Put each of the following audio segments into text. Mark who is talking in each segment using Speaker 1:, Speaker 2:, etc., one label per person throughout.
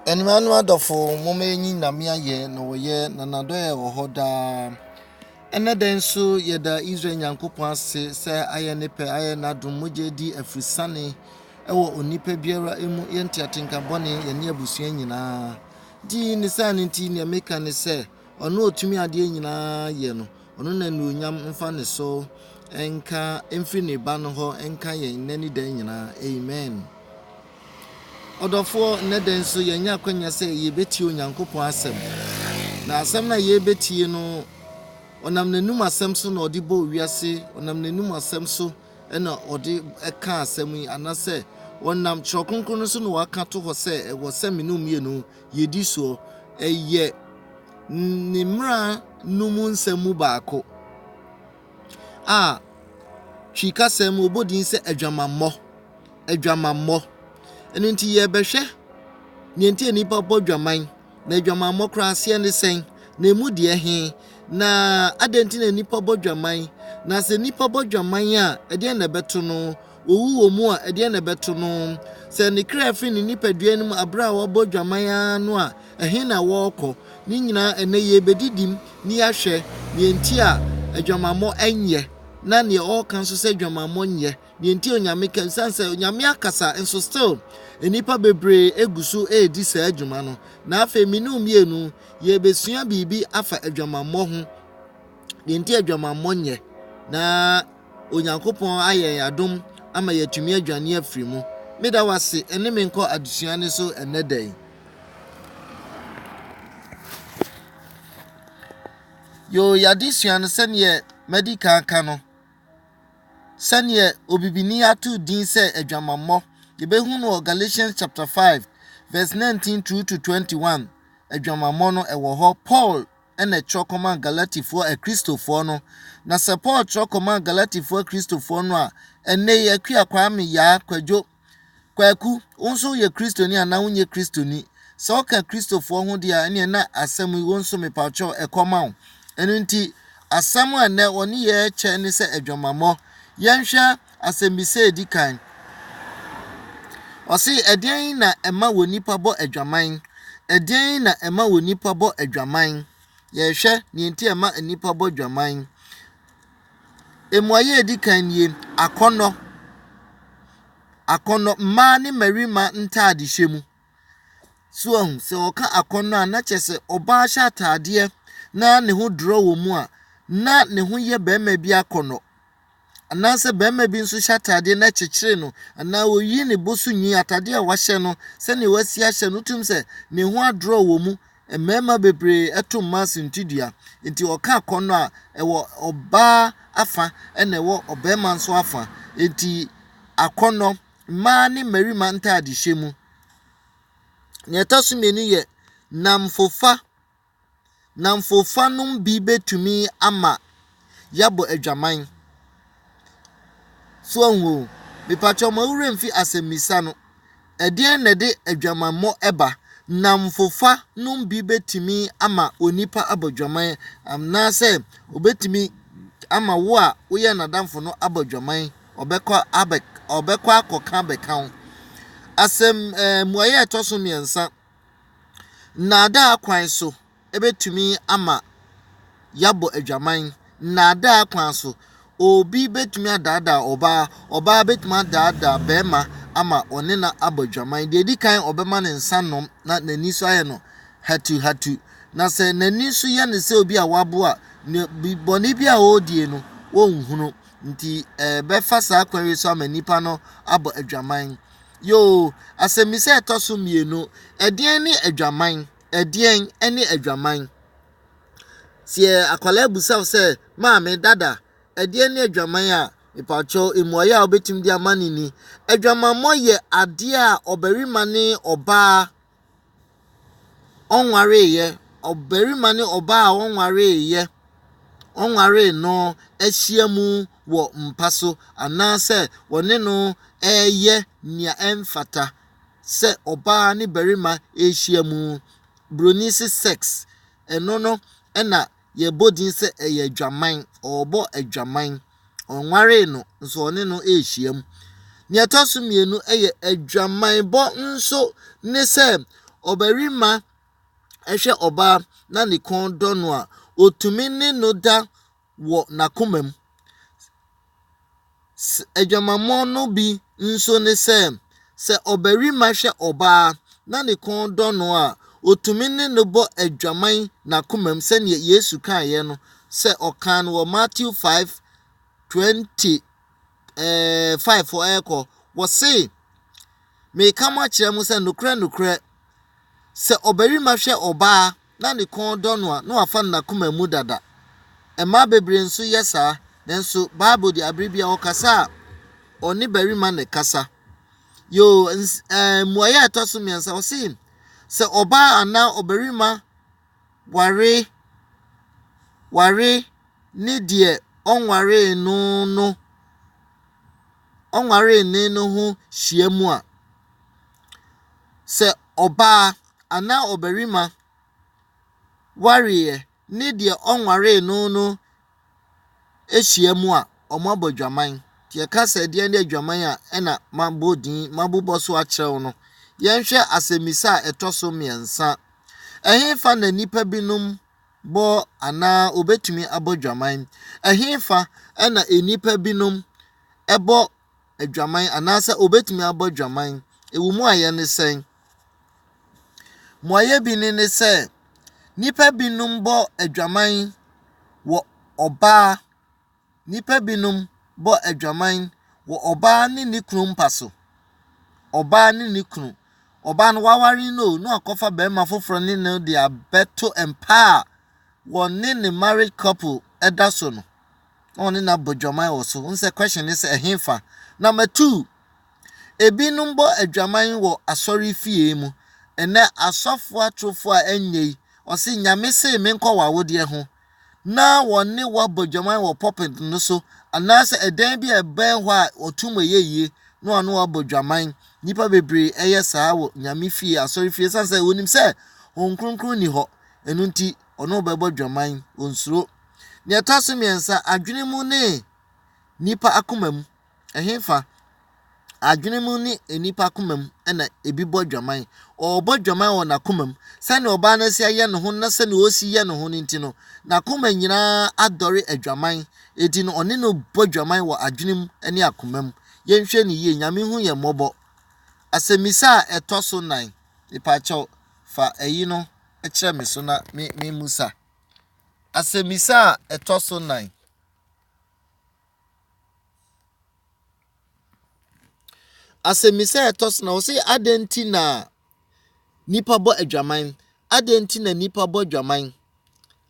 Speaker 1: Enimanu adofo momenyi namia ye na woye na nadoye wo hoda ene den so yeda Israel Nyankopon ase se aye nepe aye nadum mojedi afrisane ewo onipa biara emu yenti atenka bone ye ne abusua nyina di ni sane nti ne meka ne se ono otumi ade nyina ye no ono na nuonyam mfa ne so enka emfiri ne ba no ho enka ye nani dan nyina amen. Odofo neden so yenya kwanya se yebeti Onyankopon asem na asem na yebeti no onam nanum asem so na odi bo wiase onam nanum asem so na odi eka asem yi anase onam chokonkon so no waka to ho se wo seminum ye no yedi so eye nimra numun semu baako twika sem obodin se adwamammo enu nti ye behwe nienti nipa bodwaman na adwamammo krase ne sen na emu de he na adenti na nipa bodwaman na se nipa bodwaman a ede na beto no owu mu a ede na beto no se ne krafi ni nipa duanum abra wo bodwaman anu a ehe na wo kọ ni nyina ene ye bedidim ni ahwe nienti a adwamammo enye na ne o kan so se adwamammo nye nienti onyame kan sanse onyame akasa enso still enipa bebre egusu edi sa adwuma no na afa minum mienu ye besua bibi afa adwamammo ho nienti adwamammo nye na Onyankopon ayen adom ama yatumi adwane afiri mu meda wase ene menko adusua ne so enedai yo yadisua no sene medical kano sene obibini atu din se adwamammo yebehu no Galatians chapter 5 verse 19 through to 21 adwamammo no ewo ho Paul ene chokoma Galatifo Kristofo no na se Paul chokoma Galatifo Kristofo no a ene ye akwa me ya kwadwo kwaku onso ye Kristoni ana unye Kristoni se oka Kristofo ho dia ene na asem wonso me pacho ekoma enu nti asem ene oni ye che ne se adwamammo yenhwe asembise edikan osi eden na ema wonipa bo adwaman eden na ema wonipa bo adwaman ye hwe nienti ema enipa bo adwaman emuaye edikan nie akono ma ne marima ntade hyemu so se oka akono a na chese oba sha atade na ne ho dro wo mu a na ne ho ye bema bi akono anase bema bi nso shatade na chechire no ana oyi ne bosu nyi atade a wahye no se ne wasi ahye no tum se ne ho adro wo mu emema bebre eto masin tudua enti oka akono a ewo oba afa ene wo obema nso afa enti akono ma ne marima ntade hyemu ne tasumenu ye namfofa num bi betumi ama yabo adwaman so anwo bipacho mawure mfi asemisa no edien na de adwamammo eba namfofa num bi betumi ama onipa abadwaman amna se obetumi ama wo a woye nadamfo no abadwaman obekwa akoka bekan asem muaye etoso miensa nada akwan so ebetumi ama yabo adwaman nada akwan so obi betumi adada oba betumi adada bema ama one na abadwaman de dikan obema ne nsanom na nani so aye no hatu na se nani so ye ne se obi a wabo a biboni bi a odie no wonhunu nti befa sa akwanwe so ama nipa no abo adwaman yo asemise etoso mienu edien ni adwaman edien ene adwaman sie akwala busa se maame dada edien ni adwaman a ipacho emuaye a obetim di amani ni adwamammo ye ade a obarima ne oba onware ye obarima ne oba a onware no ehyiamu wo mpaso anase wone no eye nia emfata se oba ne barima ehyiamu bronisi sex eno no ena ye bodin se eye adwaman obo adwaman onware no nso one no ehyiam Nia tosu mienu eye adwaman bo nso ne se obarima ehwe oba na ne kon do no a otumi ne no da wo nakomam. Adwamammo no bi nso ne se obarima hwe oba na ne kon do no a otumi ne no bo adwaman nakomam se ne Yesu kan ye no se okan wo Matthew 5:20 5 for echo was say me kama kire mu se nukre se obarima hwe oba na ne kon do no a na wafa nakomam mu dada. Ema bebre nso yesa nenso Bible di abribia okasa oni barima ne kasa yo muaya etoso miensa osi se oba ana obarima ware ni die onware no hu hyiamu a se oba ana obarima ware ni die onware no ehyiamu a omo abodwaman tie kasa die ne adwaman a ena mabobo so a kyerɛw no yenhwɛ asemisa etoso miensa ehefa na nipa binum bo ana obetumi abodwaman ehefa ena enipa binum ebo adwaman anasa obetumi abodwaman ewumu aye ne sen moye bi ne se nipa binum bo adwaman wo oba nipa binum bo adwaman wo oba ne ne kunu mpaso oba ne ne kunu oba no wawari no akofa be ma foforo ne no de abeto empa won ne married couple edaso no on na bodwaman wo so nse question is ehemfa. Number 2 ebinum bo adwaman wo asori fie mu ene asofo atrofo a enyei osi nyame se me nkɔ wawode ho na wonne wa bodwaman wo popent no so anase edan bi eben ho a otumo yeye no anu wa bodwaman nipa bebre eye saa wo nyame fie asori fie sanse wonim se onkronkron ni ho enunti ono be bodwaman onsuro ne etaso miensa adwene mu ne nipa akomam ehemfa adwene mu ni enipa akomam ena ebi bodwaman o bodwaman wo nakomam sane oba na sia ye ne ho na sane osi ye ne ho nti no nakoma nyina adore adwaman edi no one no bodwaman wo adwene mu ene akomam yenhwe ne ye nyame hu ye mobo asemisa etoso 9 ipacho fa eyi no ekire me so na me musa asemisa etoso 9 asemisa etoso na osi adenti na nipa bo adwaman adenti na nipa bo adwaman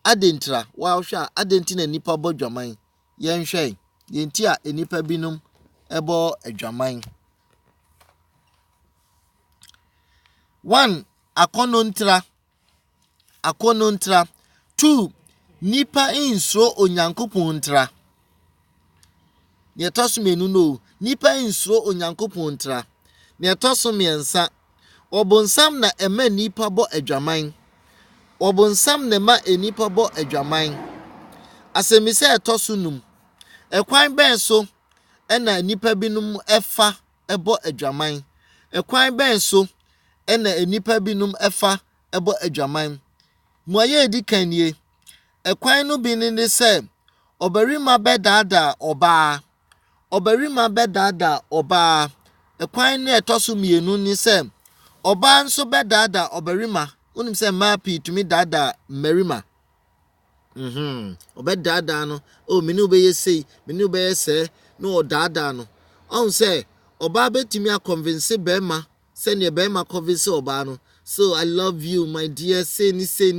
Speaker 1: adentra wa hwa adenti na nipa bo adwaman yenhwe yenti a enipa binum ebo adwaman 1 akonontra 2 nipa insro Onyankopon ntra ne toso menu no nipa insro Onyankopon ntra ne toso miensa obonsam na ema nipa bo adwaman obonsam na ma enipa bo adwaman asemisa etoso num ekwan ben so ena nipa binum efa ebo adwaman ekwan ben so ena enipa binum efa ebo adwaman moye edi kanie ekwan no bi ne se obarima bedada oba ekwan ne etoso mienu ni se oba nso bedada obarima unim se mapi tumi dada merima obedada no o meni obeye sei meni obeye se no odada no on se oba betimi a convince bema se ne bema convince oba no so I love you my dear say ni say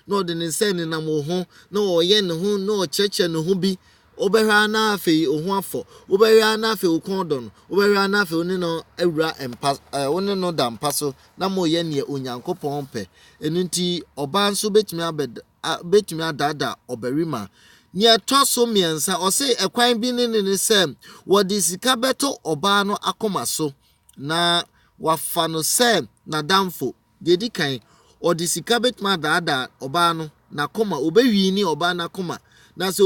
Speaker 1: no de ne say ne na mo ho no oye ne ho no cheche ne ho bi obehwa na afei ohu afo obehwa na afei okondo no obehwa na afei oni no awura empa oni no da mpa so na mo ye ne Onyankopon pe enunti oba nso betumi adada obarima ni etoso miensa o se ekwan bi ne se wodi sika beto oba no akoma so na wafa no se na damfo dedi kan odi sika betuma dada oba no na koma obewi ni oba na koma na se